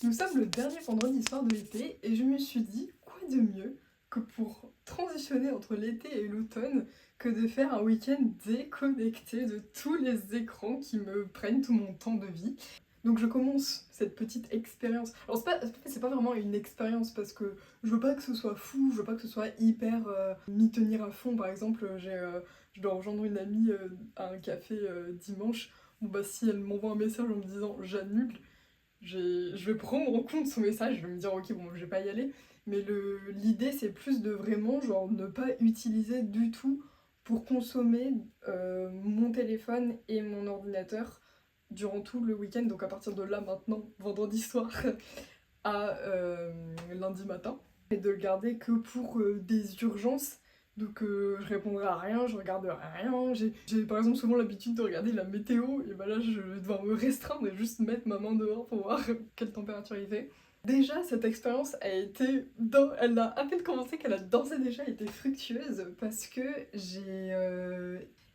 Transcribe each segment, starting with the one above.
Nous sommes le dernier vendredi soir de l'été et je me suis dit, quoi de mieux que pour transitionner entre l'été et l'automne que de faire un week-end déconnecté de tous les écrans qui me prennent tout mon temps de vie. Donc je commence cette petite expérience. Alors c'est pas vraiment une expérience parce que je veux pas que ce soit fou, je veux pas que ce soit hyper m'y tenir à fond. Par exemple, je dois rejoindre une amie à un café dimanche. Bon bah si elle m'envoie un message en me disant j'annule, je vais prendre en compte son message, je vais me dire ok bon je vais pas y aller, mais l'idée c'est plus de vraiment genre ne pas utiliser du tout pour consommer mon téléphone et mon ordinateur durant tout le week-end, donc à partir de là maintenant, vendredi soir à lundi matin, et de le garder que pour des urgences. Donc je répondrai à rien, je regarderai rien. J'ai par exemple souvent l'habitude de regarder la météo, et bah là je vais devoir me restreindre et juste mettre ma main dehors pour voir quelle température il fait. Déjà cette expérience a été, elle a à peine commencé qu'elle a d'ores et déjà été fructueuse parce que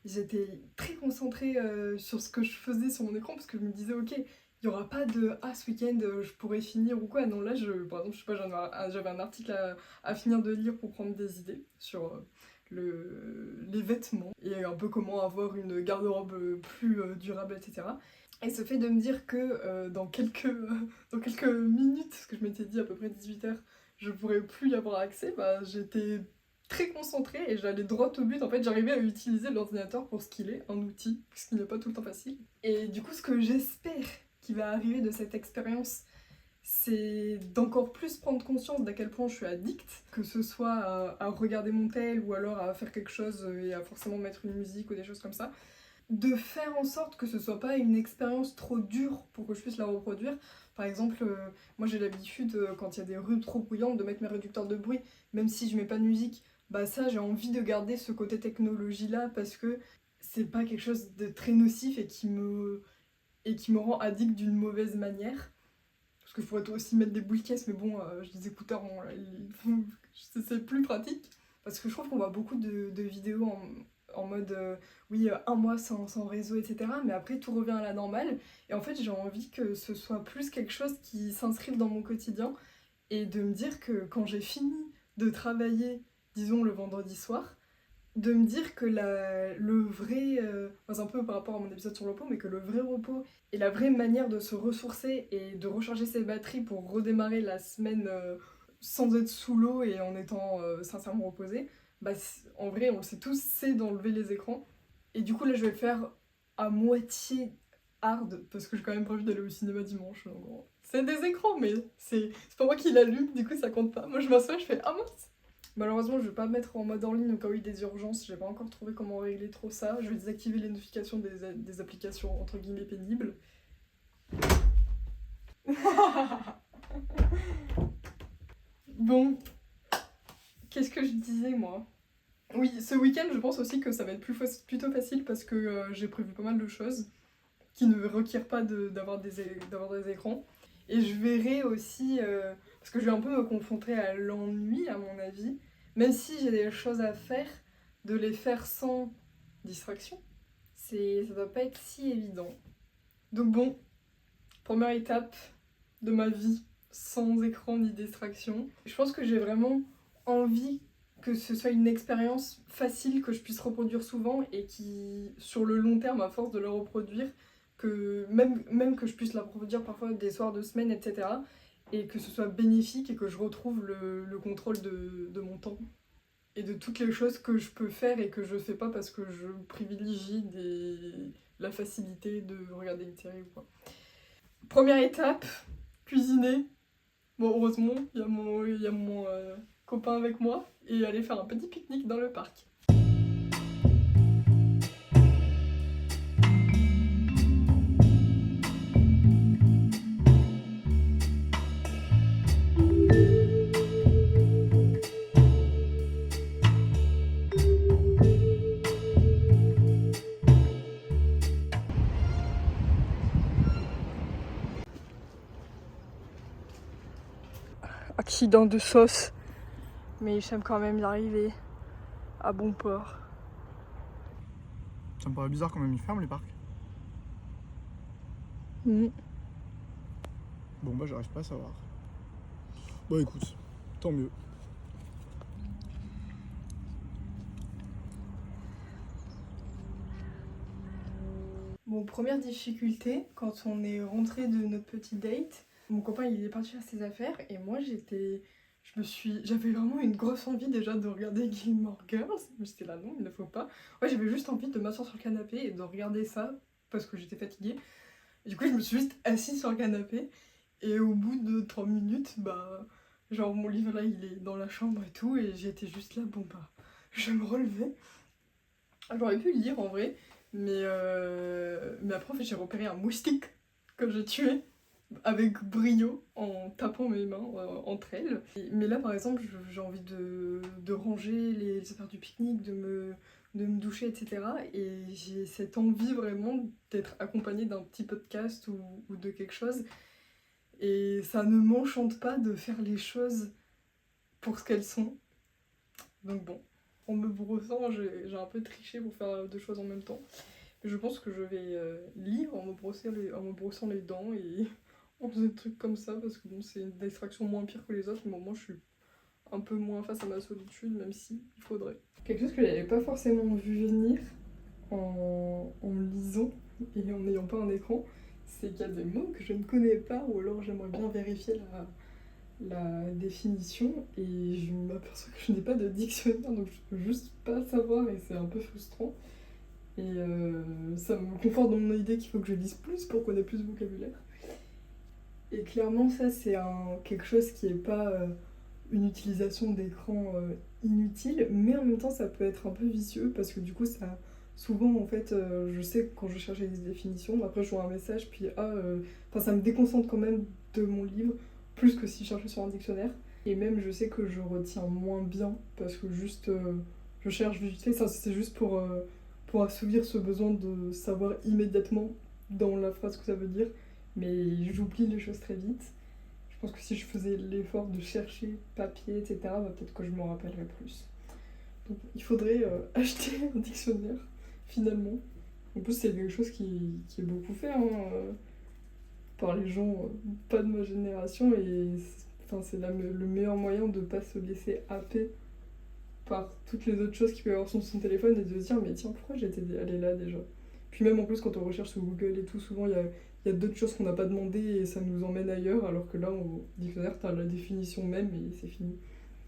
j'étais très concentrée sur ce que je faisais sur mon écran parce que je me disais ok, il n'y aura pas de ah ce week-end je pourrais finir ou quoi. Non, là par exemple je sais pas, j'avais un article à finir de lire pour prendre des idées sur les vêtements et un peu comment avoir une garde-robe plus durable, etc. Et ce fait de me dire que dans quelques minutes, parce que je m'étais dit à peu près 18h, je pourrais plus y avoir accès, bah j'étais très concentrée et j'allais droit au but. En fait, j'arrivais à utiliser l'ordinateur pour ce qu'il est, un outil, ce qui n'est pas tout le temps facile. Et du coup, ce que j'espère qui va arriver de cette expérience, c'est d'encore plus prendre conscience d'à quel point je suis addict, que ce soit à regarder mon tel ou alors à faire quelque chose et à forcément mettre une musique ou des choses comme ça. De faire en sorte que ce soit pas une expérience trop dure pour que je puisse la reproduire. Par exemple, moi j'ai l'habitude, quand il y a des rues trop bruyantes, de mettre mes réducteurs de bruit, même si je mets pas de musique. Bah ça, j'ai envie de garder ce côté technologie là parce que c'est pas quelque chose de très nocif et qui me rend addict d'une mauvaise manière. Parce que je pourrais aussi mettre des boules caisses, mais bon, j'ai des écouteurs, bon, là, c'est plus pratique. Parce que je trouve qu'on voit beaucoup de vidéos en mode oui, un mois sans réseau, etc. Mais après, tout revient à la normale. Et en fait, j'ai envie que ce soit plus quelque chose qui s'inscrive dans mon quotidien et de me dire que quand j'ai fini de travailler, disons le vendredi soir, de me dire que le vrai, c'est un peu par rapport à mon épisode sur le repos, mais que le vrai repos et la vraie manière de se ressourcer et de recharger ses batteries pour redémarrer la semaine sans être sous l'eau et en étant sincèrement reposé, bah en vrai on le sait tous, c'est d'enlever les écrans. Et du coup là je vais le faire à moitié hard parce que j'ai quand même prévu d'aller au cinéma dimanche. Donc, c'est des écrans mais c'est pas moi qui l'allume, du coup ça compte pas. Moi je m'assois, je fais ah mince. Malheureusement, je vais pas me mettre en mode en ligne au cas où il y a des urgences, j'ai pas encore trouvé comment régler trop ça. Je vais désactiver les notifications des applications entre guillemets pénibles. Bon, qu'est-ce que je disais moi? Oui, ce week-end, je pense aussi que ça va être plutôt facile parce que j'ai prévu pas mal de choses qui ne requièrent pas d'avoir des écrans. Et je verrai aussi, parce que je vais un peu me confronter à l'ennui à mon avis, même si j'ai des choses à faire, de les faire sans distraction, ça doit pas être si évident. Donc bon, première étape de ma vie sans écran ni distraction. Je pense que j'ai vraiment envie que ce soit une expérience facile que je puisse reproduire souvent et qui, sur le long terme, à force de le reproduire, que même que je puisse la reproduire parfois des soirs de semaine, etc. Et que ce soit bénéfique et que je retrouve le contrôle de mon temps et de toutes les choses que je peux faire et que je fais pas parce que je privilégie la facilité de regarder une série ou quoi. Première étape, cuisiner. Bon, heureusement, il y a mon copain avec moi et aller faire un petit pique-nique dans le parc. Accident de sauce, mais j'aime quand même y arriver à bon port. Ça me paraît bizarre quand même, ils ferment les parcs. Mmh. Bon bah j'arrive pas à savoir. Bon écoute, tant mieux. Bon, première difficulté, quand on est rentré de notre petit date, mon copain il est parti faire ses affaires et moi j'avais vraiment une grosse envie déjà de regarder Gilmore Girls, mais j'étais là non, il ne faut pas. Ouais, j'avais juste envie de m'asseoir sur le canapé et de regarder ça parce que j'étais fatiguée. Et du coup, je me suis juste assise sur le canapé et au bout de 30 minutes, bah, genre mon livre là il est dans la chambre et tout et j'étais juste là, bon bah, je me relevais. J'aurais pu le lire en vrai, mais après en fait j'ai repéré un moustique que j'ai tué avec brio en tapant mes mains entre elles. Mais là par exemple j'ai envie de ranger les affaires du pique-nique, de me doucher, etc. Et j'ai cette envie vraiment d'être accompagnée d'un petit podcast ou de quelque chose. Et ça ne m'enchante pas de faire les choses pour ce qu'elles sont. Donc bon, en me brossant, j'ai un peu triché pour faire deux choses en même temps. Je pense que je vais lire en me brossant les dents et en faisant des trucs comme ça parce que bon, c'est une distraction moins pire que les autres, mais au moins je suis un peu moins face à ma solitude, même si il faudrait. Quelque chose que j'avais pas forcément vu venir en lisant et en n'ayant pas un écran, c'est qu'il y a des mots que je ne connais pas ou alors j'aimerais bien vérifier la définition et je m'aperçois que je n'ai pas de dictionnaire donc je peux juste pas savoir et c'est un peu frustrant. Et ça me conforte dans mon idée qu'il faut que je lise plus pour connaître plus de vocabulaire. Et clairement, ça, c'est quelque chose qui n'est pas une utilisation d'écran inutile, mais en même temps, ça peut être un peu vicieux parce que du coup, ça. Souvent, en fait, je sais que quand je cherche des définitions, après je vois un message, puis ça me déconcentre quand même de mon livre, plus que si je cherchais sur un dictionnaire. Et même, je sais que je retiens moins bien parce que juste, je cherche vite fait, ça c'est juste pour assouvir ce besoin de savoir immédiatement dans la phrase ce que ça veut dire, mais j'oublie les choses très vite. Je pense que si je faisais l'effort de chercher papier, etc., bah, peut-être que je m'en rappellerais plus. Donc il faudrait acheter un dictionnaire, finalement. En plus, c'est quelque chose qui est beaucoup fait par les gens pas de ma génération, et c'est le meilleur moyen de ne pas se laisser happer par toutes les autres choses qu'il peut y avoir sur son téléphone et de se dire mais tiens pourquoi j'étais allée là déjà. Puis même en plus quand on recherche sur Google et tout, souvent il y a d'autres choses qu'on n'a pas demandé et ça nous emmène ailleurs alors que là au dictionnaire t'as la définition même et c'est fini.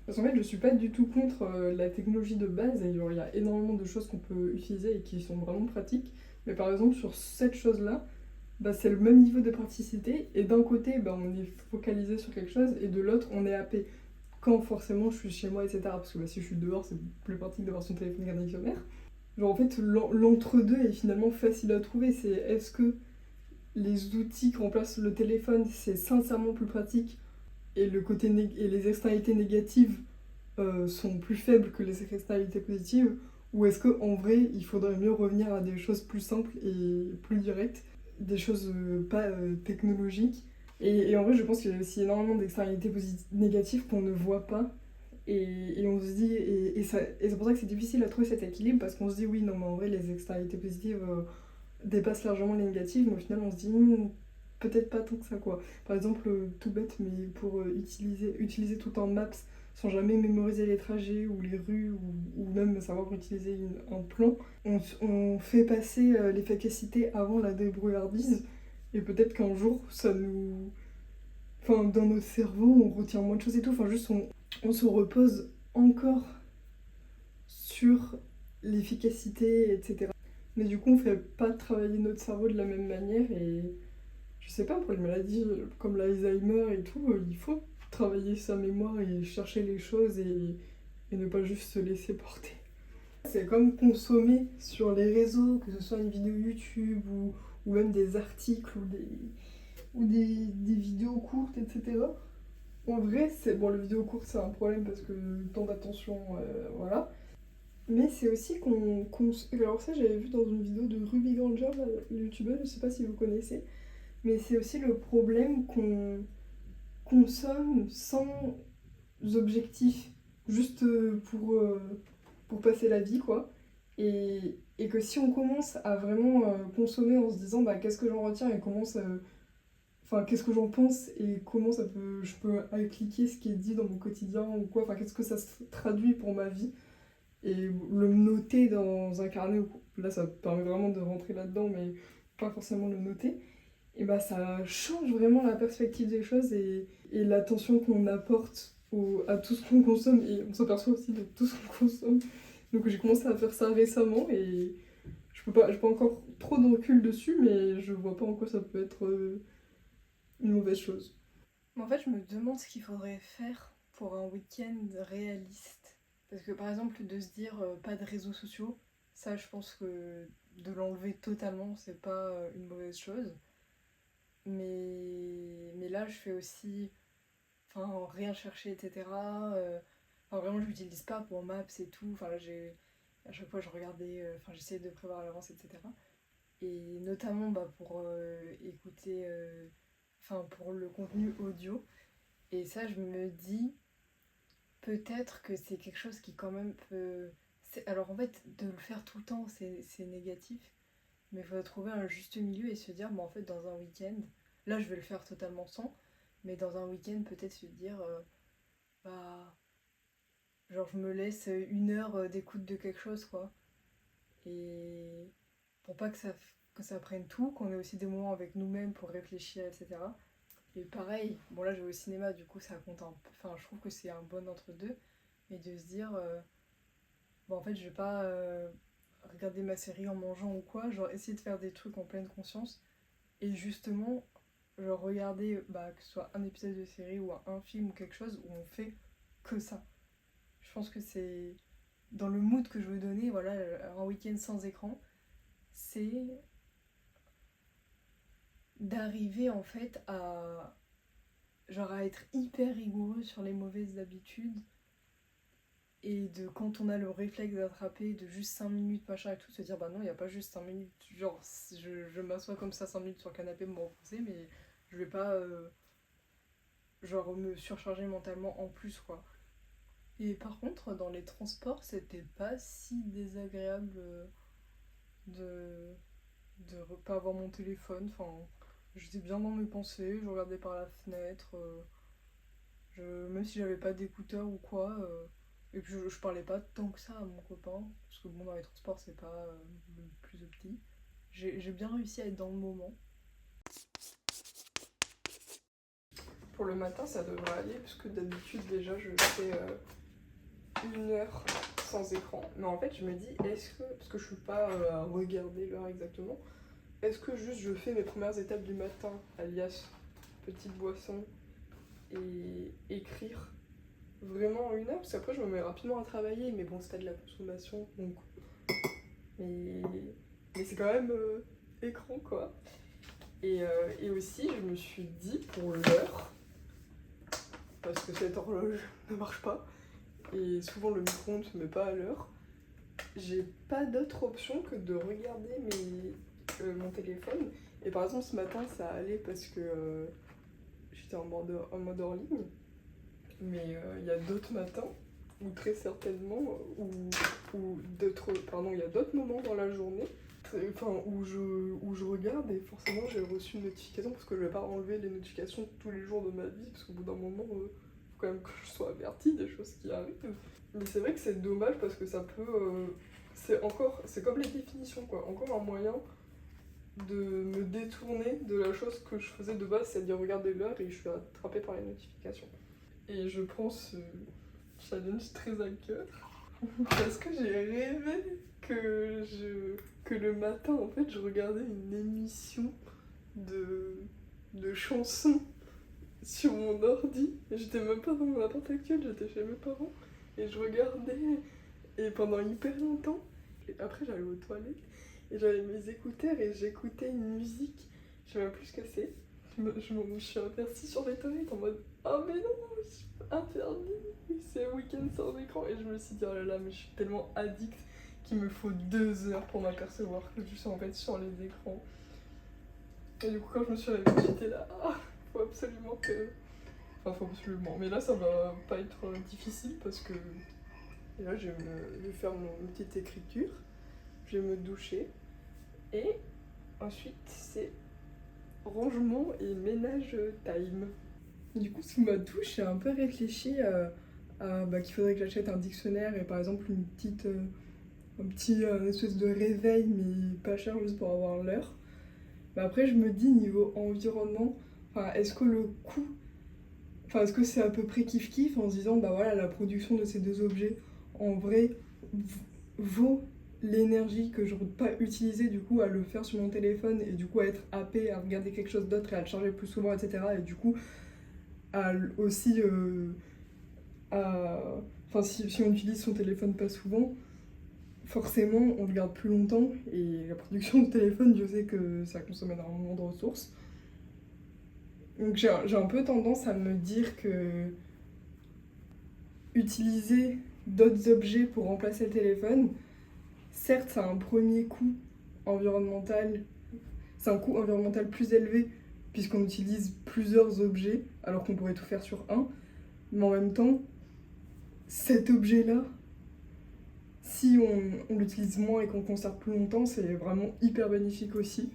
Parce qu'en fait je suis pas du tout contre la technologie de base et genre, il y a énormément de choses qu'on peut utiliser et qui sont vraiment pratiques, mais par exemple sur cette chose là bah, c'est le même niveau de praticité et d'un côté bah, on est focalisé sur quelque chose et de l'autre on est happé quand forcément je suis chez moi, etc. Parce que bah, si je suis dehors, c'est plus pratique d'avoir son téléphone qu'un dictionnaire. Genre en fait, l'entre-deux est finalement facile à trouver. C'est est-ce que les outils qui remplacent le téléphone, c'est sincèrement plus pratique et, et les externalités négatives sont plus faibles que les externalités positives, ou est-ce qu'en vrai, il faudrait mieux revenir à des choses plus simples et plus directes, des choses pas technologiques. Et en vrai, je pense qu'il y a aussi énormément d'externalités négatives qu'on ne voit pas. Et on se dit, et c'est pour ça que c'est difficile à trouver cet équilibre, parce qu'on se dit, oui, non, mais en vrai, les externalités positives dépassent largement les négatives, mais au final, on se dit, peut-être pas tant que ça, quoi. Par exemple, tout bête, mais pour utiliser tout en maps sans jamais mémoriser les trajets ou les rues, ou même savoir utiliser un plan, on fait passer l'efficacité avant la débrouillardise, et peut-être qu'un jour, ça nous. Enfin, dans notre cerveau, on retient moins de choses et tout. Enfin, juste, on se repose encore sur l'efficacité, etc. Mais du coup, on fait pas travailler notre cerveau de la même manière. Et je sais pas, pour les maladies comme l'Alzheimer et tout, il faut travailler sa mémoire et chercher les choses et ne pas juste se laisser porter. C'est comme consommer sur les réseaux, que ce soit une vidéo YouTube ou même des articles ou des vidéos courtes, etc. En vrai, c'est bon, le vidéo courte, c'est un problème parce que le temps d'attention, voilà. Mais c'est aussi alors ça, j'avais vu dans une vidéo de Ruby Granger, la youtubeuse, je sais pas si vous connaissez. Mais c'est aussi le problème qu'on consomme sans objectif, juste pour passer la vie, quoi. Et que si on commence à vraiment consommer en se disant, bah, qu'est-ce que j'en retiens et commence enfin, qu'est-ce que j'en pense et comment je peux appliquer ce qui est dit dans mon quotidien ou quoi, enfin, qu'est-ce que ça se traduit pour ma vie. Et le noter dans un carnet, là ça permet vraiment de rentrer là-dedans, mais pas forcément le noter. Et bah ça change vraiment la perspective des choses et l'attention qu'on apporte à tout ce qu'on consomme, et on s'aperçoit aussi de tout ce qu'on consomme. Donc j'ai commencé à faire ça récemment et j'ai pas encore trop de recul dessus, mais je vois pas en quoi ça peut être une mauvaise chose. Mais en fait, je me demande ce qu'il faudrait faire pour un week-end réaliste. Parce que par exemple, de se dire pas de réseaux sociaux, ça je pense que de l'enlever totalement, c'est pas une mauvaise chose. Mais là, je fais aussi, enfin, rien chercher, etc. Enfin, vraiment, je l'utilise pas pour Maps et tout. Enfin, là, à chaque fois, je regardais, enfin, j'essayais de prévoir à l'avance, etc. Et notamment bah, pour écouter, enfin, pour le contenu audio. Et ça, je me dis, peut-être que c'est quelque chose qui quand même peut... Alors en fait, de le faire tout le temps, c'est négatif. Mais il faut trouver un juste milieu et se dire, bah, en fait, dans un week-end, là, je vais le faire totalement sans, mais dans un week-end, peut-être se dire, bah, genre, je me laisse 1 heure d'écoute de quelque chose, quoi. Et pour pas que ça prenne tout, qu'on ait aussi des moments avec nous-mêmes pour réfléchir, etc. Et pareil, bon là je vais au cinéma, du coup ça compte un peu, enfin je trouve que c'est un bon entre-deux, mais de se dire, bon en fait je vais pas regarder ma série en mangeant ou quoi, genre essayer de faire des trucs en pleine conscience, et justement, genre regarder, bah, que ce soit un épisode de série ou un film ou quelque chose où on fait que ça. Je pense que c'est dans le mood que je veux donner, voilà, un week-end sans écran, c'est d'arriver en fait genre à être hyper rigoureux sur les mauvaises habitudes et de quand on a le réflexe d'attraper de juste 5 minutes machin et tout, se dire bah non il n'y a pas juste 5 minutes, genre je m'assois comme ça 5 minutes sur le canapé me reposer, mais je vais pas genre me surcharger mentalement en plus quoi. Et par contre dans les transports c'était pas si désagréable de pas avoir mon téléphone, enfin j'étais bien dans mes pensées, je regardais par la fenêtre, même si j'avais pas d'écouteurs ou quoi, et que je parlais pas tant que ça à mon copain, parce que bon, dans les transports, c'est pas le plus opti. J'ai bien réussi à être dans le moment. Pour le matin, ça devrait aller, puisque d'habitude, déjà, je fais 1 heure sans écran. Mais en fait, je me dis, est-ce que, parce que je suis pas à regarder l'heure exactement, est-ce que juste je fais mes premières étapes du matin, alias petite boisson, et écrire vraiment en 1 heure, parce qu'après je me mets rapidement à travailler, mais bon c'est pas de la consommation, donc... Mais, mais c'est quand même écran quoi. Et aussi je me suis dit pour l'heure, parce que cette horloge ne marche pas, et souvent le micro-ondes ne se met pas à l'heure, j'ai pas d'autre option que de regarder mon téléphone. Et par exemple ce matin ça allait parce que j'étais en mode hors ligne, mais il y a d'autres matins ou très certainement, ou d'autres, pardon, il y a d'autres moments dans la journée, enfin, où je regarde et forcément j'ai reçu une notification, parce que je vais pas enlever les notifications tous les jours de ma vie, parce qu'au bout d'un moment, faut quand même que je sois avertie des choses qui arrivent. Mais c'est vrai que c'est dommage parce que ça peut, c'est comme les définitions quoi, encore un moyen de me détourner de la chose que je faisais de base, c'est-à-dire regarder l'heure et je suis attrapée par les notifications. Et je pense challenge très à cœur parce que j'ai rêvé que le matin en fait je regardais une émission de chansons sur mon ordi. J'étais même pas dans mon appart actuel, j'étais chez mes parents et je regardais, et pendant hyper longtemps. Et après j'allais aux toilettes et j'avais mes écouteurs et j'écoutais une musique, je sais même plus ce que c'est. Je suis aperçue sur les toilettes en mode oh mais non, interdit, c'est week-end sans écran. Et je me suis dit oh là là, mais je suis tellement addict qu'il me faut 2 heures pour m'apercevoir que je suis en fait sur les écrans. Et du coup quand je me suis réveillée j'étais là, faut absolument que... Enfin faut absolument, mais là ça va pas être difficile parce que là je vais faire mon petite écriture, je vais me doucher et ensuite c'est rangement et ménage time. Du coup, sous ma douche, j'ai un peu réfléchi qu'il faudrait que j'achète un dictionnaire et par exemple un petit espèce de réveil, mais pas cher juste pour avoir l'heure. Mais après, je me dis, niveau environnement, est-ce que le coût, est-ce que c'est à peu près kiff-kiff en se disant, bah voilà, la production de ces deux objets, en vrai, vaut l'énergie que je ne peux pas utiliser du coup à le faire sur mon téléphone et du coup à être happé, à regarder quelque chose d'autre et à le charger plus souvent, etc. Et du coup, aussi, si on utilise son téléphone pas souvent, forcément on le garde plus longtemps et la production de téléphone, je sais que ça consomme énormément de ressources. Donc j'ai un peu tendance à me dire que utiliser d'autres objets pour remplacer le téléphone, certes ça a un premier coût environnemental, c'est un coût environnemental plus élevé puisqu'on utilise plusieurs objets alors qu'on pourrait tout faire sur un, mais en même temps, cet objet-là, si on l'utilise moins et qu'on le conserve plus longtemps, c'est vraiment hyper bénéfique aussi.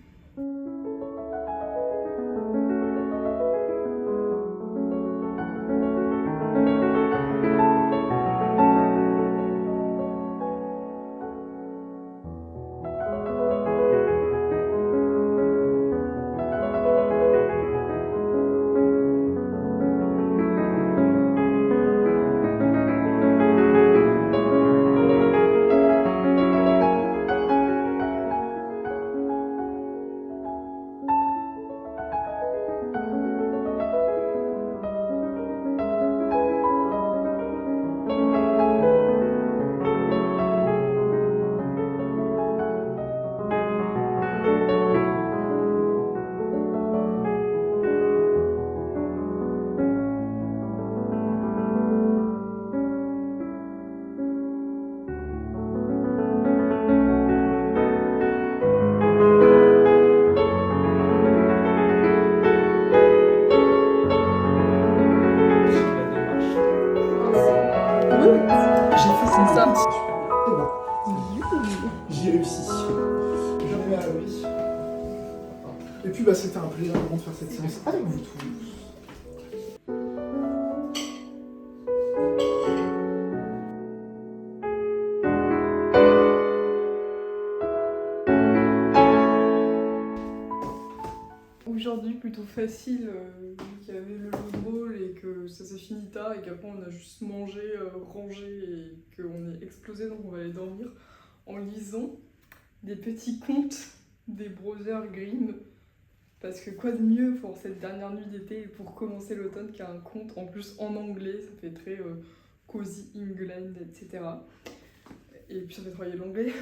C'est ça. C'est bon. J'y ai réussi. J'arrive à oui. Et puis c'était un plaisir de faire cette séance avec vous tous. Aujourd'hui plutôt facile, vu qu'il y avait le jeu de rôle et que ça s'est fini tard et qu'après on a juste mangé, rangé et qu'on est explosé donc on va aller dormir en lisant des petits contes des Brothers Grimm. Parce que quoi de mieux pour cette dernière nuit d'été et pour commencer l'automne qu'un conte en plus en anglais, ça fait très Cozy England, etc. Et puis ça fait travailler l'anglais.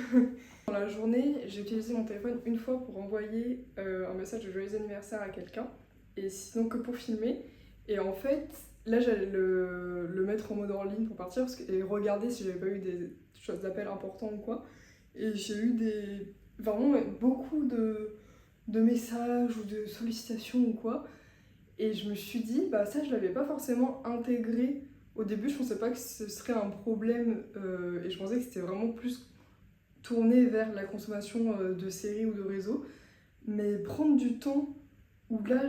Dans la journée, j'ai utilisé mon téléphone une fois pour envoyer un message de joyeux anniversaire à quelqu'un, et sinon que pour filmer. Et en fait, là j'allais le mettre en mode hors ligne pour partir et regarder si j'avais pas eu des choses d'appels importants ou quoi. Et j'ai eu vraiment beaucoup de messages ou de sollicitations ou quoi. Et je me suis dit, ça je l'avais pas forcément intégré. Au début, je pensais pas que ce serait un problème et je pensais que c'était vraiment plus tourné vers la consommation de séries ou de réseaux. Mais prendre du temps où là,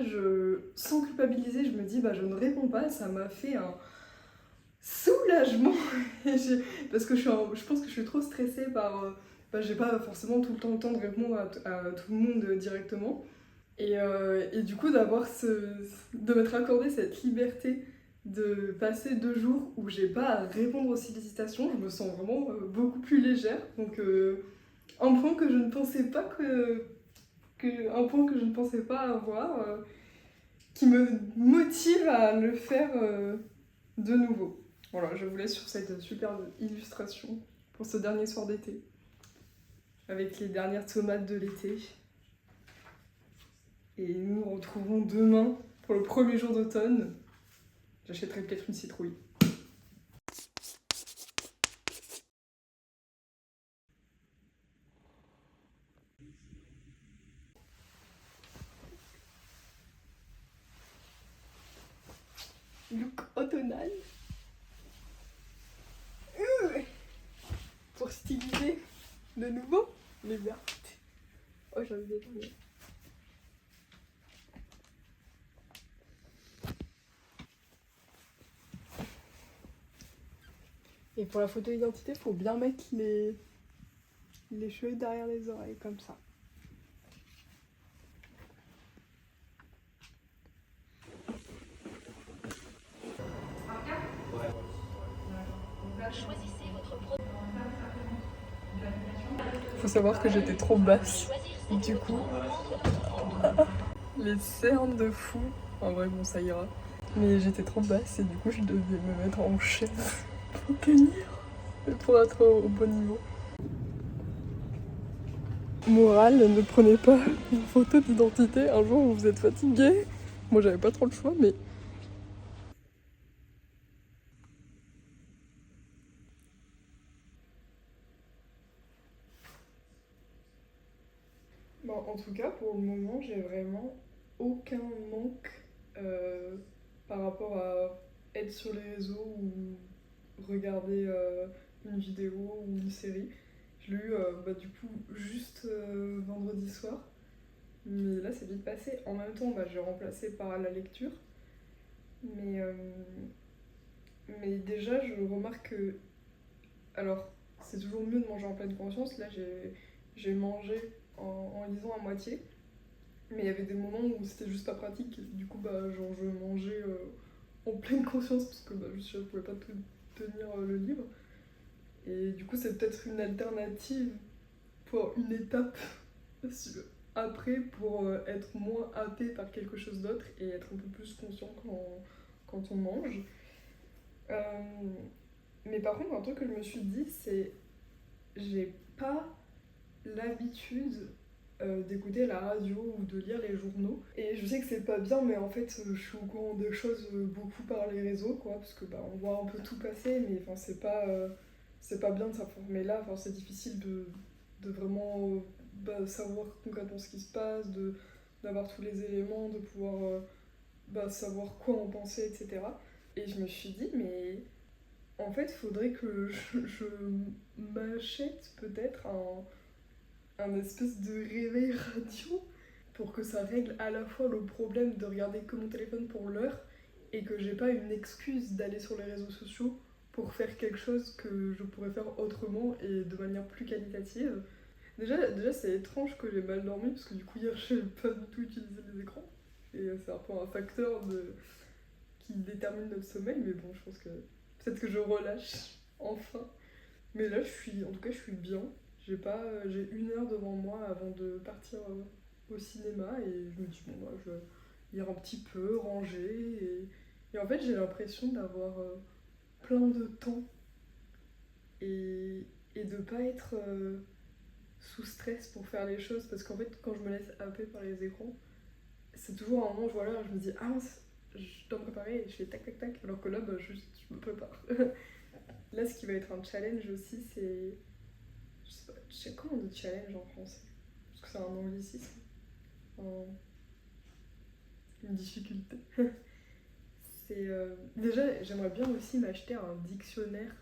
sans culpabiliser, je me dis je ne réponds pas, ça m'a fait un soulagement. Parce que je pense que je suis trop stressée par... j'ai pas forcément tout le temps de répondre à tout le monde directement. Et du coup, de m'être accordé cette liberté de passer 2 jours où j'ai pas à répondre aux sollicitations, je me sens vraiment beaucoup plus légère. Donc un point que je ne pensais pas un point que je ne pensais pas avoir, qui me motive à le faire de nouveau. Voilà, je vous laisse sur cette superbe illustration pour ce dernier soir d'été, avec les dernières tomates de l'été. Et nous nous retrouvons demain pour le premier jour d'automne. J'achèterai peut-être une citrouille. Look automnal. Pour styliser de nouveau les vertes. Oh, j'ai envie d'être mieux. Et pour la photo d'identité, faut bien mettre les cheveux derrière les oreilles, comme ça. Faut savoir que j'étais trop basse. Du coup, les cernes de fou. En vrai, bon, ça ira. Mais j'étais trop basse et du coup, je devais me mettre en chaise pour tenir, pour être au bon niveau. Morale, ne prenez pas une photo d'identité un jour où vous êtes fatigué. Moi, j'avais pas trop le choix, mais... Bon, en tout cas, pour le moment, j'ai vraiment aucun manque par rapport à être sur les réseaux ou regarder une vidéo ou une série. Je l'ai eu du coup juste vendredi soir. Mais là, c'est vite passé. En même temps, j'ai remplacé par la lecture. Mais, déjà, je remarque que... Alors, c'est toujours mieux de manger en pleine conscience. Là, j'ai mangé en lisant à moitié. Mais il y avait des moments où c'était juste pas pratique. Du coup, genre, je mangeais en pleine conscience parce que je pouvais pas tenir le livre. Et du coup, c'est peut-être une alternative pour une étape après pour être moins happé par quelque chose d'autre et être un peu plus conscient quand on mange. Mais par contre, un truc que je me suis dit, c'est j'ai pas l'habitude d'écouter la radio ou de lire les journaux. Et je sais que c'est pas bien, mais en fait, je suis au courant des choses beaucoup par les réseaux, quoi, parce que on voit un peu tout passer, mais c'est pas bien de s'informer là. C'est difficile de vraiment savoir concrètement ce qui se passe, d'avoir tous les éléments, de pouvoir savoir quoi en penser, etc. Et je me suis dit, mais en fait, faudrait que je m'achète peut-être un espèce de réveil radio pour que ça règle à la fois le problème de regarder que mon téléphone pour l'heure et que j'ai pas une excuse d'aller sur les réseaux sociaux pour faire quelque chose que je pourrais faire autrement et de manière plus qualitative. Déjà c'est étrange que j'ai mal dormi parce que du coup hier j'ai pas du tout utilisé les écrans et c'est un peu un facteur qui détermine notre sommeil, mais bon, je pense que peut-être que je relâche enfin. Mais là en tout cas je suis bien. J'ai 1 heure devant moi avant de partir au cinéma et je me dis je vais lire un petit peu, ranger et en fait j'ai l'impression d'avoir plein de temps et de pas être sous stress pour faire les choses parce qu'en fait quand je me laisse happer par les écrans, c'est toujours un moment où je me dis ah mince, je dois me préparer et je fais tac tac tac alors que là juste je me prépare. Là ce qui va être un challenge aussi c'est je sais comment on dit challenge en français parce que c'est un anglicisme, une difficulté. C'est déjà j'aimerais bien aussi m'acheter un dictionnaire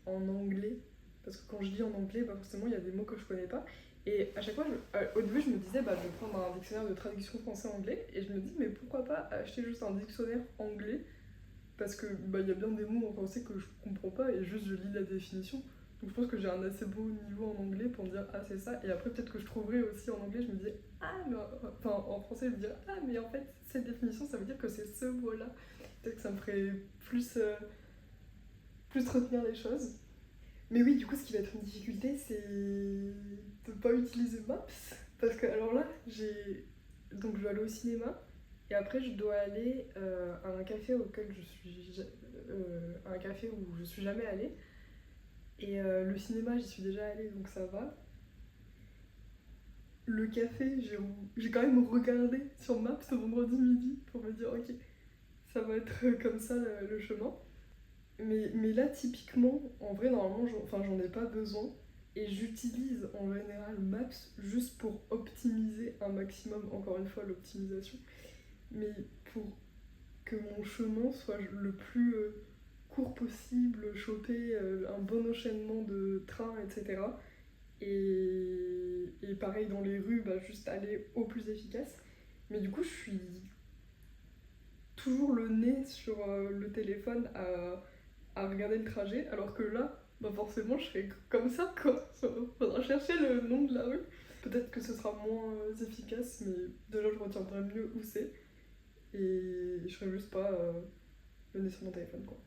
en anglais parce que quand je lis en anglais forcément il y a des mots que je connais pas et à chaque fois au début je me disais je vais prendre un dictionnaire de traduction français-anglais et je me dis mais pourquoi pas acheter juste un dictionnaire anglais parce que y a bien des mots en français que je comprends pas et juste je lis la définition. Donc je pense que j'ai un assez beau niveau en anglais pour me dire ah c'est ça et après peut-être que je trouverai aussi en anglais je me disais ah mais en français je me dirais ah mais en fait cette définition ça veut dire que c'est ce mot là. Peut-être que ça me ferait plus retenir les choses. Mais oui, du coup, ce qui va être une difficulté, c'est de pas utiliser Maps. Parce que, alors là, donc je dois aller au cinéma. Et après, je dois aller à un café un café où je suis jamais allée. Et le cinéma, j'y suis déjà allée, donc ça va. Le café, j'ai quand même regardé sur Maps ce vendredi midi pour me dire, ok, ça va être comme ça le chemin. Mais là, typiquement, en vrai, normalement, j'en ai pas besoin. Et j'utilise en général Maps juste pour optimiser un maximum, encore une fois, l'optimisation. Mais pour que mon chemin soit le plus court possible, choper un bon enchaînement de trains, etc. Et pareil dans les rues, juste aller au plus efficace. Mais du coup, je suis toujours le nez sur le téléphone à à regarder le trajet, alors que là, bah forcément, je serais comme ça, quoi. Faudra chercher le nom de la rue. Peut-être que ce sera moins efficace, mais déjà, je retiendrai mieux où c'est. Et je serais juste pas le nez sur mon téléphone, quoi.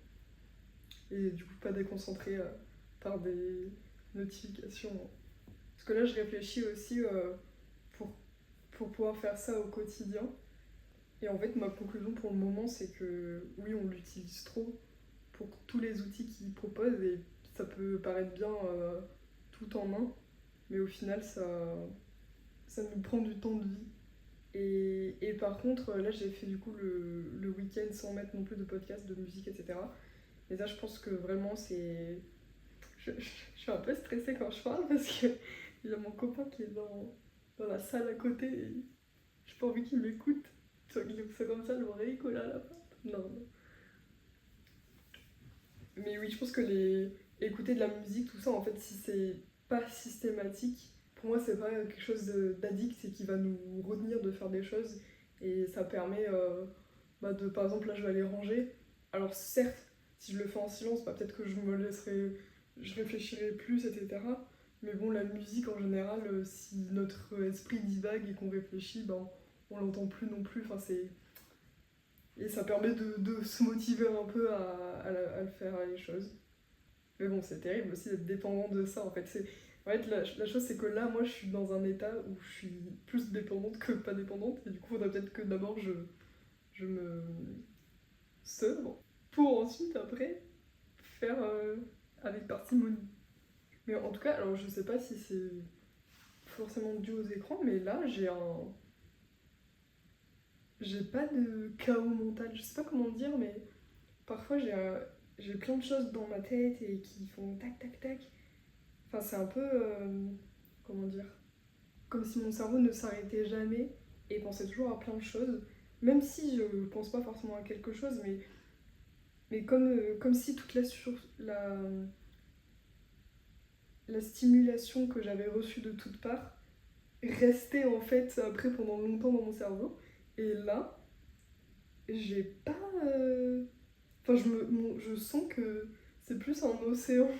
Et du coup, pas déconcentré par des notifications. Parce que là, je réfléchis aussi pour, pour pouvoir faire ça au quotidien. Et en fait, ma conclusion pour le moment, c'est que oui, on l'utilise trop pour tous les outils qu'il propose et ça peut paraître bien tout en un, mais au final, ça nous prend du temps de vie. Et par contre, là, j'ai fait du coup le week-end sans mettre non plus de podcast, de musique, etc. Et ça, je pense que vraiment, c'est. Je suis un peu stressée quand je parle parce qu'il y a mon copain qui est dans la salle à côté et j'ai pas envie qu'il m'écoute. C'est comme ça, l'oreille collée à la porte. Non, non. Mais oui, je pense que écouter de la musique, tout ça, en fait, si c'est pas systématique, pour moi, c'est pas quelque chose d'addict et qui va nous retenir de faire des choses. Et ça permet de, par exemple, là, je vais aller ranger. Alors, certes, si je le fais en silence, peut-être que je réfléchirai plus, etc. Mais bon, la musique, en général, si notre esprit divague et qu'on réfléchit, on l'entend plus non plus. Enfin, et ça permet de se motiver un peu à le faire, les choses. Mais bon, c'est terrible aussi d'être dépendant de ça. En fait, la chose, c'est que là, moi, je suis dans un état où je suis plus dépendante que pas dépendante. Et du coup, il faudrait peut-être que d'abord, je me sobre pour ensuite, après, faire avec parcimonie. Mais en tout cas, alors je sais pas si c'est forcément dû aux écrans, mais là, j'ai pas de chaos mental. Je sais pas comment dire, mais parfois, j'ai plein de choses dans ma tête et qui font tac tac tac. Enfin, c'est un peu. Comment dire? Comme si mon cerveau ne s'arrêtait jamais et pensait toujours à plein de choses. Même si je pense pas forcément à quelque chose, mais comme si toute la stimulation que j'avais reçue de toutes parts restait en fait après pendant longtemps dans mon cerveau. Et là, j'ai pas. Enfin, je sens que c'est plus un océan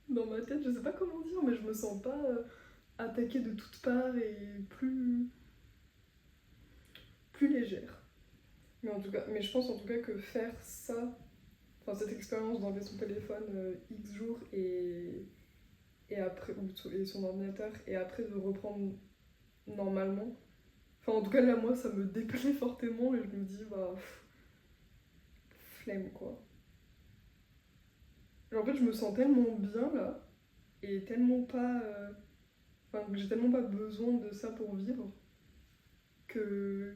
dans ma tête. Je sais pas comment dire, mais je me sens pas attaquée de toutes parts et plus légère. Mais je pense en tout cas que faire ça, enfin cette expérience d'enlever son téléphone X jours et après, et son ordinateur, et après de reprendre normalement. Enfin, en tout cas, là, moi, ça me déplaît fortement et je me dis, flemme quoi. Et en fait, je me sens tellement bien là, et tellement pas. Enfin, que j'ai tellement pas besoin de ça pour vivre, que,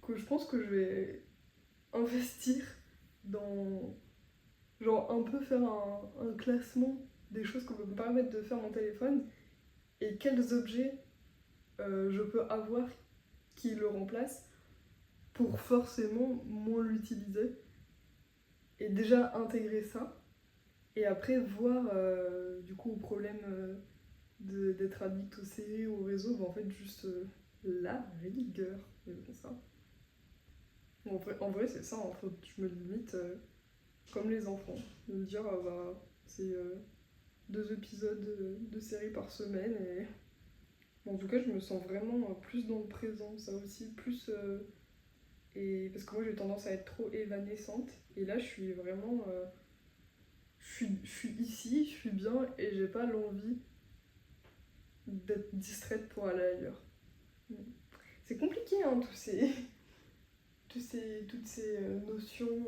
que je pense que je vais investir dans. Genre, un peu faire un classement des choses qu'on peut me permettre de faire mon téléphone et quels objets je peux avoir qui le remplacent pour forcément moins l'utiliser. Et déjà intégrer ça. Et après voir du coup au problème d'être addict aux séries ou au réseau, en fait juste la rigueur. Mais bon, ça. En vrai c'est ça, faut que je me limite comme les enfants. De me dire, c'est 2 épisodes de série par semaine. Et bon, en tout cas, je me sens vraiment plus dans le présent. Ça aussi, plus. Et parce que moi, j'ai tendance à être trop évanescente. Et là, je suis vraiment. Je suis ici, je suis bien et j'ai pas l'envie d'être distraite pour aller ailleurs. C'est compliqué, hein, toutes ces notions.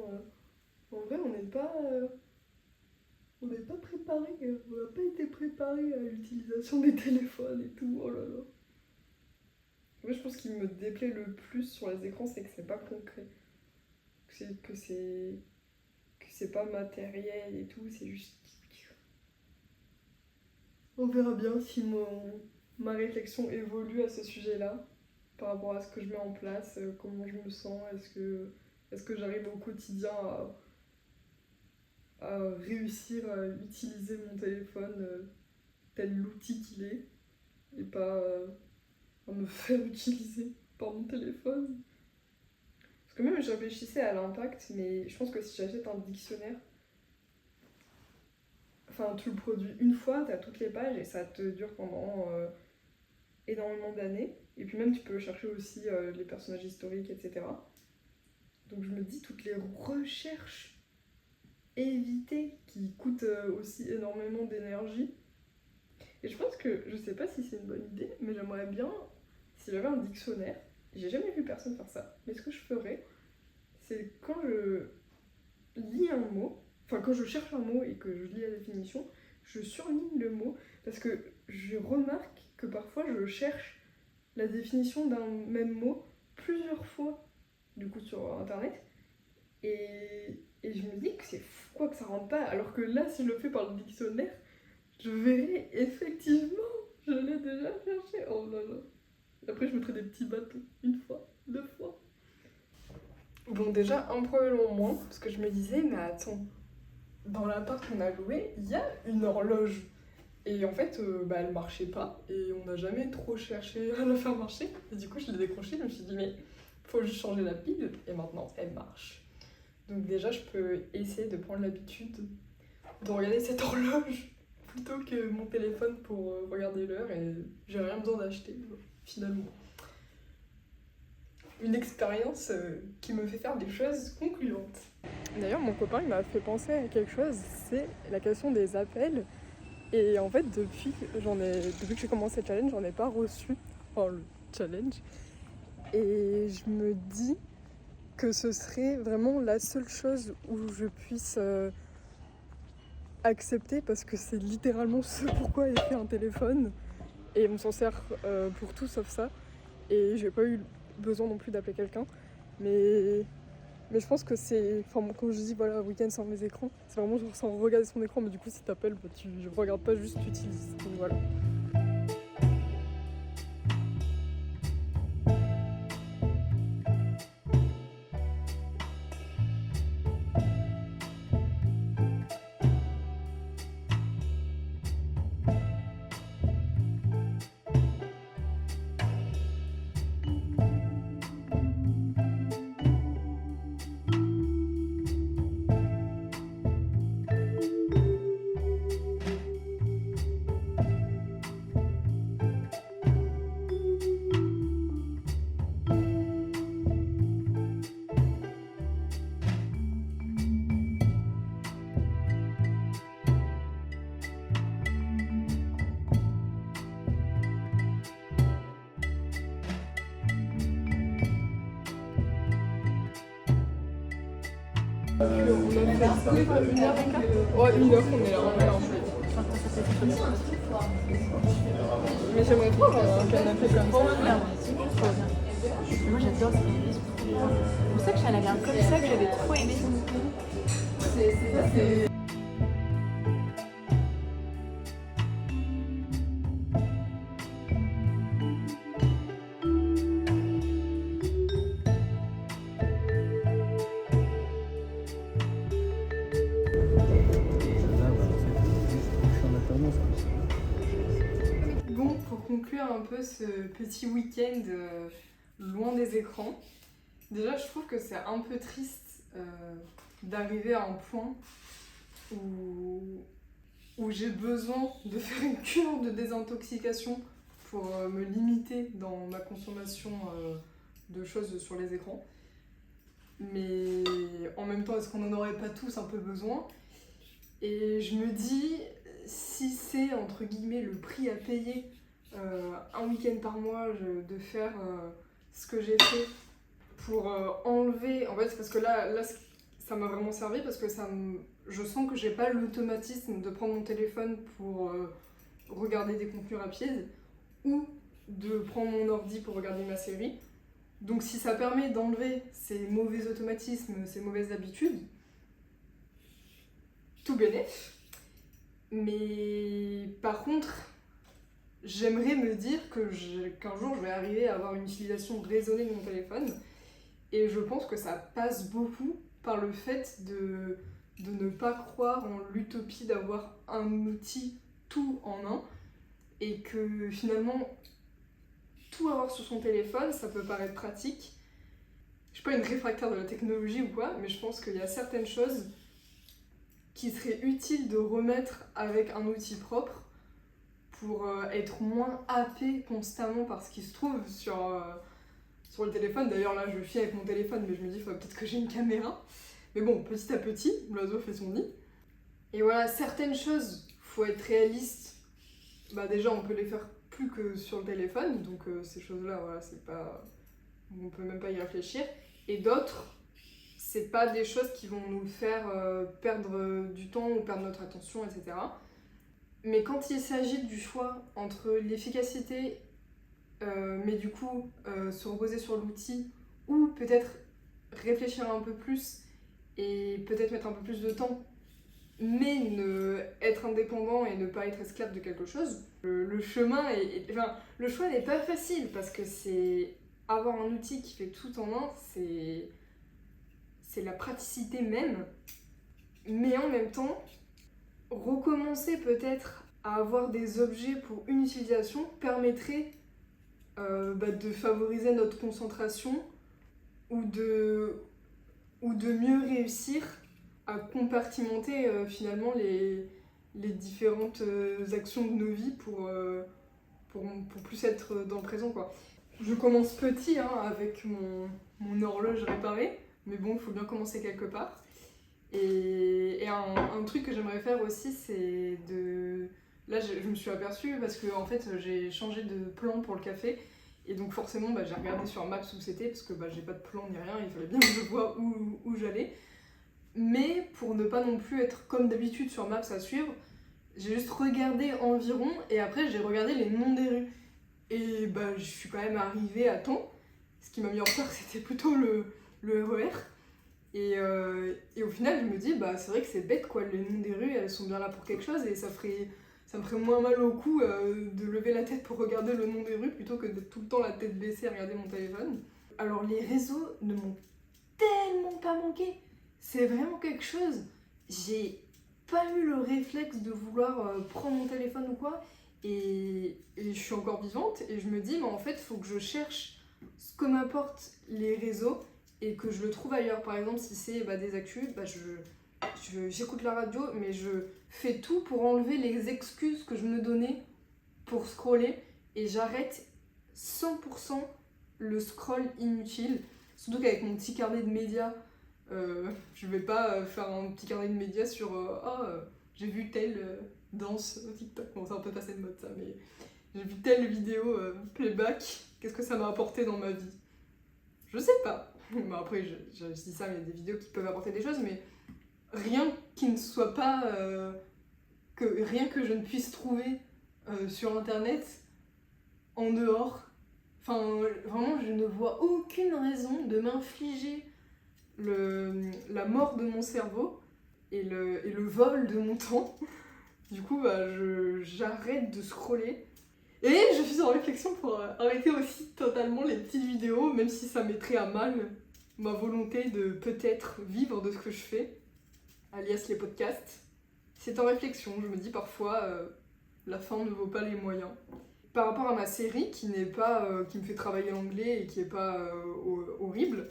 En vrai, on n'est pas préparé, on n'a pas été préparé à l'utilisation des téléphones et tout. Oh là là. Moi, je pense qu'il me déplaît le plus sur les écrans, c'est que c'est pas concret. Que c'est pas matériel et tout, c'est juste. On verra bien si ma réflexion évolue à ce sujet-là, par rapport à ce que je mets en place, comment je me sens, est-ce que j'arrive au quotidien à réussir à utiliser mon téléphone tel l'outil qu'il est, et pas à me faire utiliser par mon téléphone. Parce que même je réfléchissais à l'impact, mais je pense que si j'achète un dictionnaire, enfin tu le produis une fois, t'as toutes les pages et ça te dure pendant énormément d'années. Et puis même tu peux chercher aussi les personnages historiques, etc. Donc je me dis toutes les recherches évitées qui coûtent aussi énormément d'énergie. Et je pense que, je sais pas si c'est une bonne idée, mais j'aimerais bien, si j'avais un dictionnaire, j'ai jamais vu personne faire ça, mais ce que je ferais, c'est quand je lis un mot, enfin quand je cherche un mot et que je lis la définition, je surligne le mot, parce que je remarque que parfois je cherche la définition d'un même mot plusieurs fois, du coup sur internet, et je me dis que c'est fou quoi que ça rentre pas, alors que là si je le fais par le dictionnaire, je verrai effectivement, je l'ai déjà cherché, oh là là. Après je mettrai des petits bâtons, une fois, deux fois. Bon déjà un poil en moins, parce que je me disais, mais attends, dans l'appart qu'on a loué, il y a une horloge. Et en fait, elle marchait pas, et on n'a jamais trop cherché à la faire marcher. Et du coup, je l'ai décrochée, je me suis dit, mais faut juste changer la pile, et maintenant, elle marche. Donc déjà, je peux essayer de prendre l'habitude de regarder cette horloge, plutôt que mon téléphone pour regarder l'heure, et j'ai rien besoin d'acheter, finalement. Une expérience qui me fait faire des choses concluantes. D'ailleurs, mon copain il m'a fait penser à quelque chose, c'est la question des appels. Et en fait, depuis que j'ai commencé le challenge, j'en ai pas reçu. Enfin, le challenge. Et je me dis que ce serait vraiment la seule chose où je puisse accepter, parce que c'est littéralement ce pourquoi il fait un téléphone. Et on s'en sert pour tout sauf ça. Et j'ai pas eu besoin non plus d'appeler quelqu'un. Mais je pense que c'est... Enfin, quand je dis voilà, week-end sans mes écrans, c'est vraiment genre sans regarder son écran, mais du coup, si t'appelles, tu regardes pas, juste tu utilises. Donc voilà. On a fait une heure et quart. Ouais, une heure qu'on est là. Mais j'aimerais trop avoir un canapé comme ça. Moi j'adore cette ambiance. C'est pour ça que je suis allée regarder comme ça, que j'avais trop aimé. Bon, pour conclure un peu ce petit week-end loin des écrans, déjà je trouve que c'est un peu triste d'arriver à un point où j'ai besoin de faire une cure de désintoxication pour me limiter dans ma consommation de choses sur les écrans. Mais en même temps, est-ce qu'on n'en aurait pas tous un peu besoin ? Et je me dis, si c'est entre guillemets le prix à payer un week-end par mois de faire ce que j'ai fait pour enlever, en fait c'est parce que là ça m'a vraiment servi, parce que je sens que j'ai pas l'automatisme de prendre mon téléphone pour regarder des contenus rapides ou de prendre mon ordi pour regarder ma série. Donc si ça permet d'enlever ces mauvais automatismes, ces mauvaises habitudes, tout bénef. Mais par contre, j'aimerais me dire qu'un jour je vais arriver à avoir une utilisation raisonnée de mon téléphone, et je pense que ça passe beaucoup par le fait de ne pas croire en l'utopie d'avoir un outil tout en un, et que finalement tout avoir sur son téléphone ça peut paraître pratique. suis pas une réfractaire de la technologie ou quoi, mais je pense qu'il y a certaines choses qui seraient utiles de remettre avec un outil propre pour être moins happé constamment par ce qui se trouve sur le téléphone. D'ailleurs là je filme avec mon téléphone, mais je me dis il faudrait peut-être que j'ai une caméra. Mais bon, petit à petit, l'oiseau fait son nid. Et voilà, certaines choses, faut être réaliste. Bah déjà on peut les faire plus que sur le téléphone, donc ces choses-là, voilà, c'est pas... on peut même pas y réfléchir. Et d'autres, c'est pas des choses qui vont nous faire perdre du temps ou perdre notre attention, etc. Mais quand il s'agit du choix entre l'efficacité, mais du coup se reposer sur l'outil, ou peut-être réfléchir un peu plus et peut-être mettre un peu plus de temps, mais être indépendant et ne pas être esclave de quelque chose, le chemin enfin, le choix n'est pas facile parce que c'est avoir un outil qui fait tout en un, c'est la praticité même, mais en même temps, recommencer peut-être à avoir des objets pour une utilisation permettrait de favoriser notre concentration ou de mieux réussir à compartimenter finalement les différentes actions de nos vies pour plus être dans le présent, quoi. Je commence petit hein, avec mon horloge réparée, mais bon, il faut bien commencer quelque part. Et un truc que j'aimerais faire aussi, c'est de... Là, je me suis aperçue parce que en fait, j'ai changé de plan pour le café. Et donc forcément, j'ai regardé sur Maps où c'était, parce que j'ai pas de plan ni rien, il fallait bien que je vois où j'allais. Mais pour ne pas non plus être comme d'habitude sur Maps à suivre, j'ai juste regardé environ, et après j'ai regardé les noms des rues. Et je suis quand même arrivée à temps. Ce qui m'a mis en retard, c'était plutôt le RER. Et au final, je me dis, c'est vrai que c'est bête, quoi. Les noms des rues, elles sont bien là pour quelque chose, et ça me ferait moins mal au cou de lever la tête pour regarder le nom des rues plutôt que d'être tout le temps la tête baissée à regarder mon téléphone. Alors, les réseaux ne m'ont tellement pas manqué. C'est vraiment quelque chose. J'ai pas eu le réflexe de vouloir prendre mon téléphone ou quoi. Et je suis encore vivante et je me dis, mais en fait, il faut que je cherche ce que m'apportent les réseaux et que je le trouve ailleurs. Par exemple, si c'est des actus, j'écoute la radio, mais je fais tout pour enlever les excuses que je me donnais pour scroller et j'arrête 100% le scroll inutile. Surtout qu'avec mon petit carnet de médias, je vais pas faire un petit carnet de médias sur j'ai vu telle danse au TikTok. Bon, c'est un peu passé de mode ça, mais j'ai vu telle vidéo playback, qu'est-ce que ça m'a apporté dans ma vie? Je sais pas. Après, je dis ça, mais il y a des vidéos qui peuvent apporter des choses, mais rien qui ne soit pas. Rien que je ne puisse trouver sur internet en dehors. Enfin, vraiment, je ne vois aucune raison de m'infliger la mort de mon cerveau et le vol de mon temps. Du coup, j'arrête de scroller. Et je suis en réflexion pour arrêter aussi totalement les petites vidéos, même si ça mettrait à mal ma volonté de peut-être vivre de ce que je fais, alias les podcasts. C'est en réflexion, je me dis parfois la fin ne vaut pas les moyens. Par rapport à ma série qui n'est pas qui me fait travailler l'anglais et qui est pas horrible,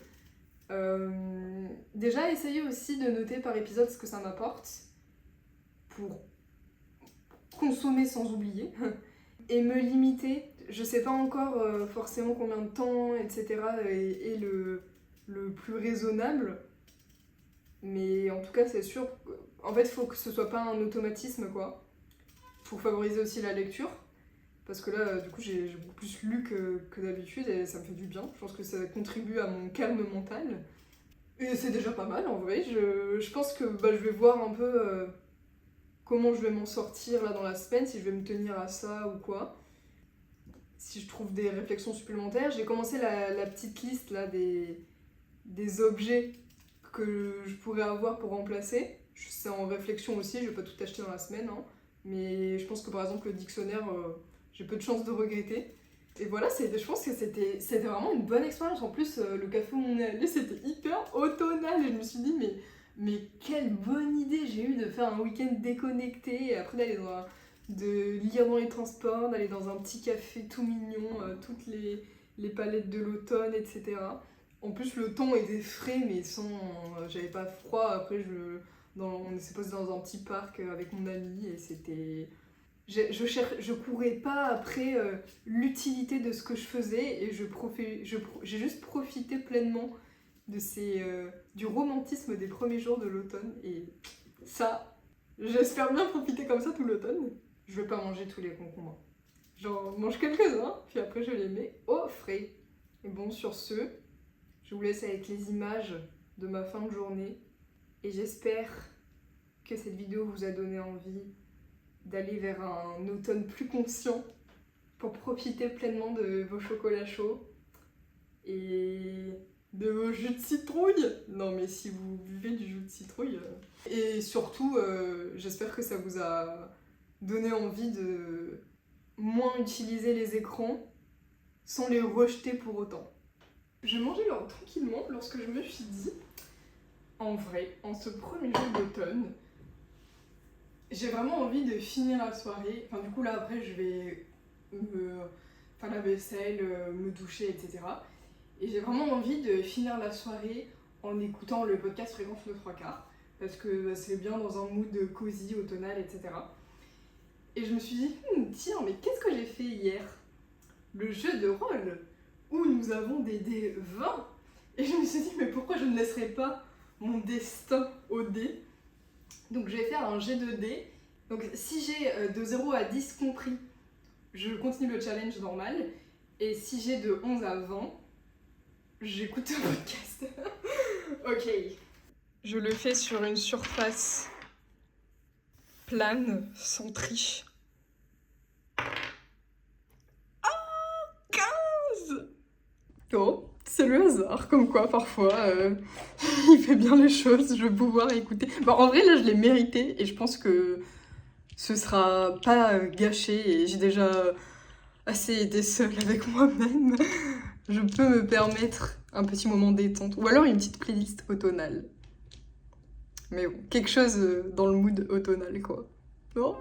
déjà essayer aussi de noter par épisode ce que ça m'apporte pour consommer sans oublier et me limiter. Je sais pas encore forcément combien de temps, etc. est le plus raisonnable, mais en tout cas c'est sûr. En fait, il faut que ce soit pas un automatisme, quoi. Pour favoriser aussi la lecture. Parce que là, du coup, j'ai beaucoup plus lu que d'habitude et ça me fait du bien. Je pense que ça contribue à mon calme mental. Et c'est déjà pas mal, en vrai. Je pense que je vais voir un peu comment je vais m'en sortir là dans la semaine, si je vais me tenir à ça ou quoi. Si je trouve des réflexions supplémentaires. J'ai commencé la petite liste là des objets que je pourrais avoir pour remplacer. C'est en réflexion aussi, je vais pas tout acheter dans la semaine, hein. Mais je pense que par exemple le dictionnaire, j'ai peu de chances de regretter. Et voilà, je pense que c'était vraiment une bonne expérience. En plus, le café où on est allé, c'était hyper automnal. Et je me suis dit, mais quelle bonne idée j'ai eu de faire un week-end déconnecté. Et après d'aller de lire dans les transports, d'aller dans un petit café tout mignon, toutes les palettes de l'automne, etc. En plus, le temps était frais, mais sans. J'avais pas froid. Après, on s'est posé dans un petit parc avec mon ami et c'était. Je courais pas après l'utilité de ce que je faisais et j'ai juste profité pleinement de du romantisme des premiers jours de l'automne. Et ça, j'espère bien profiter comme ça tout l'automne. Je vais pas manger tous les concombres. J'en mange quelques-uns, puis après je les mets au frais. Et bon, sur ce, je vous laisse avec les images de ma fin de journée. Et j'espère que cette vidéo vous a donné envie d'aller vers un automne plus conscient pour profiter pleinement de vos chocolats chauds et de vos jus de citrouille. Non mais si vous buvez du jus de citrouille. Et surtout, j'espère que ça vous a donné envie de moins utiliser les écrans sans les rejeter pour autant. Je mangeais tranquillement lorsque je me suis dit, en vrai, en ce premier jour d'automne, j'ai vraiment envie de finir la soirée. Enfin, du coup, là, après, je vais faire la vaisselle, me doucher, etc. Et j'ai vraiment envie de finir la soirée en écoutant le podcast Fréquence le 3/4, parce que c'est bien dans un mood cosy, automnal, etc. Et je me suis dit, tiens, mais qu'est-ce que j'ai fait hier? Le jeu de rôle, où nous avons des dés 20. Et je me suis dit, mais pourquoi je ne laisserais pas mon destin au dé? Donc je vais faire un jet de dés. Donc si j'ai de 0 à 10 compris, je continue le challenge normal. Et si j'ai de 11 à 20, j'écoute un podcast. Ok. Je le fais sur une surface plane, sans triche. Ah, 15! Oh, c'est le hasard, comme quoi parfois il fait bien les choses, je vais pouvoir écouter. Bon, en vrai là je l'ai mérité et je pense que ce sera pas gâché et j'ai déjà assez été seule avec moi-même. Je peux me permettre un petit moment détente ou alors une petite playlist automnale. Mais bon, quelque chose dans le mood automnal quoi. Bon.